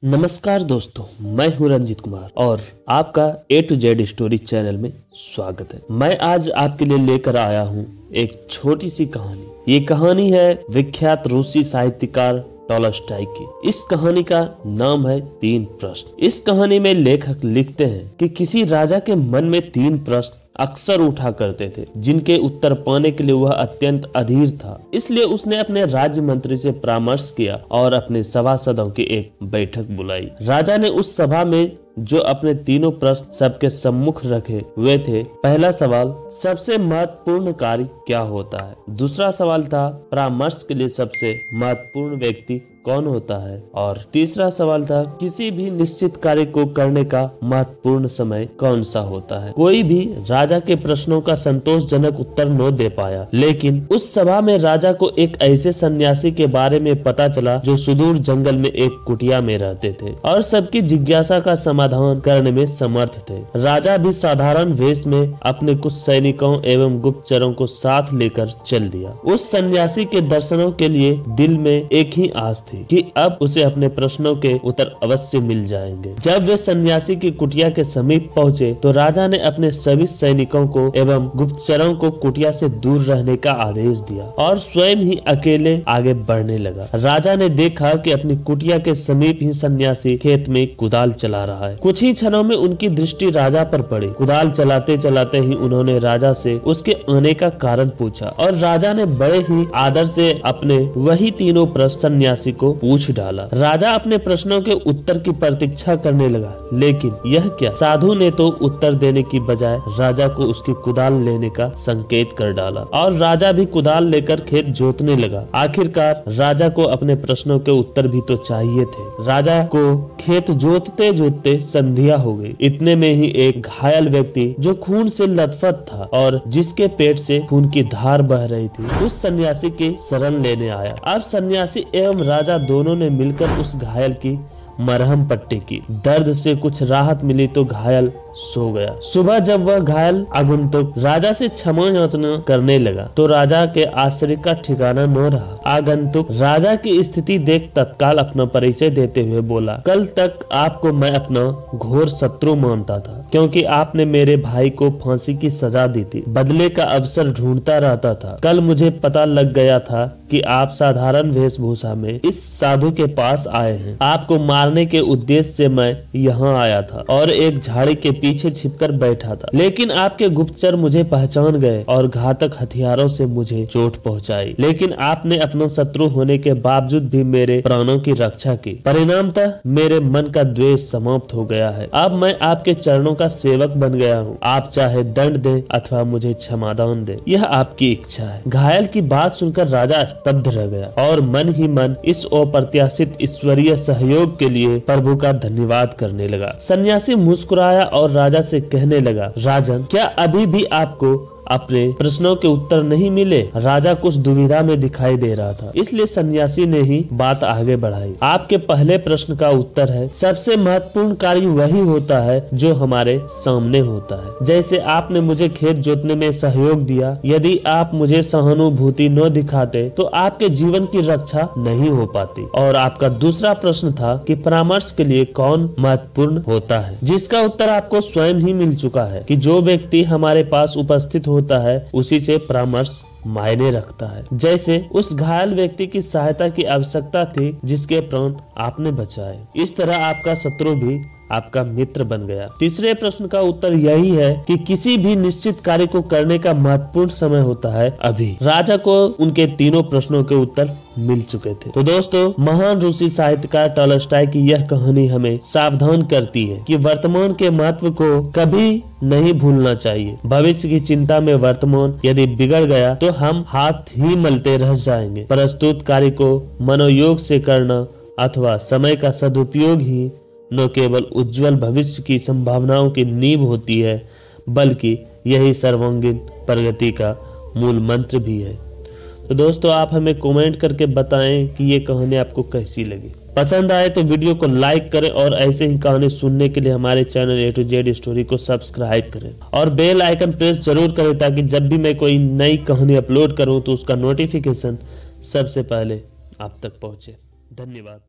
नमस्कार दोस्तों, मैं हूं रंजित कुमार और आपका A to Z story channel में स्वागत है। मैं आज आपके लिए लेकर आया हूं एक छोटी सी कहानी। ये कहानी है विख्यात रूसी साहित्यकार टॉलस्टॉय की। इस कहानी का नाम है 3 प्रश्न। इस कहानी में लेखक लिखते हैं कि किसी राजा के मन में 3 प्रश्न अक्सर उठा करते थे, जिनके उत्तर पाने के लिए वह अत्यंत अधीर था। इसलिए उसने अपने राज्य मंत्री से परामर्श किया और अपने सभासदों की एक बैठक बुलाई। राजा ने उस सभा में जो अपने तीनों प्रश्न सबके सम्मुख रखे हुए थे। पहला सवाल, सबसे महत्वपूर्ण कार्य क्या होता है? दूसरा सवाल था, परामर्श के लिए सबसे महत्वपूर्ण व्यक्ति कौन होता है? और तीसरा सवाल था, किसी भी निश्चित कार्य को करने का महत्वपूर्ण समय कौन सा होता है? कोई भी राजा के प्रश्नों का संतोषजनक उत्तर न दे पाया, लेकिन उस सभा में राजा को एक ऐसे सन्यासी के बारे में पता चला जो सुदूर जंगल में एक कुटिया में रहते थे और सबकी जिज्ञासा का समाधान करने में समर्थ थे। राजा भी साधारण वेश में अपने कुछ सैनिकों एवं गुप्तचरों को साथ लेकर चल दिया। उस सन्यासी के दर्शनों के लिए दिल में एक ही आस थी कि अब उसे अपने प्रश्नों के उत्तर अवश्य मिल जाएंगे। जब वे सन्यासी की कुटिया के समीप पहुँचे तो राजा ने अपने सभी सैनिकों को एवं गुप्तचरों को कुटिया से दूर रहने का आदेश दिया और स्वयं ही अकेले आगे बढ़ने लगा। राजा ने देखा कि अपनी कुटिया के समीप ही सन्यासी खेत में कुदाल चला रहा है। कुछ ही क्षणों में उनकी दृष्टि राजा पर पड़ी। कुदाल चलाते चलाते ही उन्होंने राजा से उसके आने का कारण पूछा और राजा ने बड़े ही आदर से अपने वही तीनों प्रश्न सन्यासी को पूछ डाला। राजा अपने प्रश्नों के उत्तर की प्रतीक्षा करने लगा, लेकिन यह क्या? साधु ने तो उत्तर देने की बजाय राजा को उसकी कुदाल लेने का संकेत कर डाला और राजा भी कुदाल लेकर खेत जोतने लगा। आखिरकार राजा को अपने प्रश्नों के उत्तर भी तो चाहिए थे। राजा को खेत जोतते जोतते संध्या हो गई। इतने में ही एक घायल व्यक्ति जो खून से लथपथ था और जिसके पेट से खून की धार बह रही थी, उस सन्यासी की शरण लेने आया। अब सन्यासी एवं राजा दोनों ने मिलकर उस घायल की मरहम पट्टी की। दर्द से कुछ राहत मिली तो घायल सो गया। सुबह जब वह घायल आगंतुक राजा से क्षमा याचना करने लगा तो राजा के आश्चर्य का ठिकाना न रहा। आगंतुक राजा की स्थिति देख तत्काल अपना परिचय देते हुए बोला, कल तक आपको मैं अपना घोर शत्रु मानता था, क्योंकि आपने मेरे भाई को फांसी की सजा दी थी। बदले का अवसर ढूंढता रहता था। कल मुझे पता लग गया था कि आप साधारण वेशभूषा में इस साधु के पास आए हैं। आपको मारने के उद्देश्य से मैं यहाँ आया था और एक झाड़ी के पीछे छिपकर बैठा था, लेकिन आपके गुप्तचर मुझे पहचान गए और घातक हथियारों से मुझे चोट पहुंचाई। लेकिन आपने अपना शत्रु होने के बावजूद भी मेरे प्राणों की रक्षा की। परिणामतः मेरे मन का द्वेष समाप्त हो गया है। अब मैं आपके चरणों का सेवक बन गया हूँ। आप चाहे दंड दें अथवा मुझे क्षमादान दें, यह आपकी इच्छा है। घायल की बात सुनकर राजा स्तब्ध रह गया और मन ही मन इस अप्रत्याशित ईश्वरीय सहयोग के लिए प्रभु का धन्यवाद करने लगा। सन्यासी मुस्कुराया और राजा से कहने लगा, राजन, क्या अभी भी आपको अपने प्रश्नों के उत्तर नहीं मिले? राजा कुछ दुविधा में दिखाई दे रहा था, इसलिए सन्यासी ने ही बात आगे बढ़ाई। आपके पहले प्रश्न का उत्तर है, सबसे महत्वपूर्ण कार्य वही होता है जो हमारे सामने होता है। जैसे आपने मुझे खेत जोतने में सहयोग दिया, यदि आप मुझे सहानुभूति न दिखाते तो आपके जीवन की रक्षा नहीं हो पाती। और आपका दूसरा प्रश्न था कि परामर्श के लिए कौन महत्वपूर्ण होता है, जिसका उत्तर आपको स्वयं ही मिल चुका है कि जो व्यक्ति हमारे पास उपस्थित होता है उसी से परामर्श मायने रखता है। जैसे उस घायल व्यक्ति की सहायता की आवश्यकता थी जिसके प्राण आपने बचाए, इस तरह आपका शत्रु भी आपका मित्र बन गया। तीसरे प्रश्न का उत्तर यही है कि किसी भी निश्चित कार्य को करने का महत्वपूर्ण समय होता है अभी। राजा को उनके तीनों प्रश्नों के उत्तर मिल चुके थे। तो दोस्तों, महान रूसी साहित्यकार टॉलस्टॉय की यह कहानी हमें सावधान करती है कि वर्तमान के महत्व को कभी नहीं भूलना चाहिए। भविष्य की चिंता में वर्तमान यदि बिगड़ गया तो हम हाथ ही मलते रह जाएंगे। प्रस्तुत कार्य को मनोयोग से करना अथवा समय का सदुपयोग ही न केवल उज्जवल भविष्य की संभावनाओं की नींव होती है, बल्कि यही सर्वांगीण प्रगति का मूल मंत्र भी है। तो दोस्तों, आप हमें कमेंट करके बताएं कि ये कहानी आपको कैसी लगी। पसंद आए तो वीडियो को लाइक करें और ऐसे ही कहानी सुनने के लिए हमारे channel A to Z story को सब्सक्राइब करें और बेल आइकन प्रेस जरूर करें, ताकि जब भी मैं कोई नई कहानी अपलोड करूं तो उसका नोटिफिकेशन सबसे पहले आप तक पहुंचे। धन्यवाद।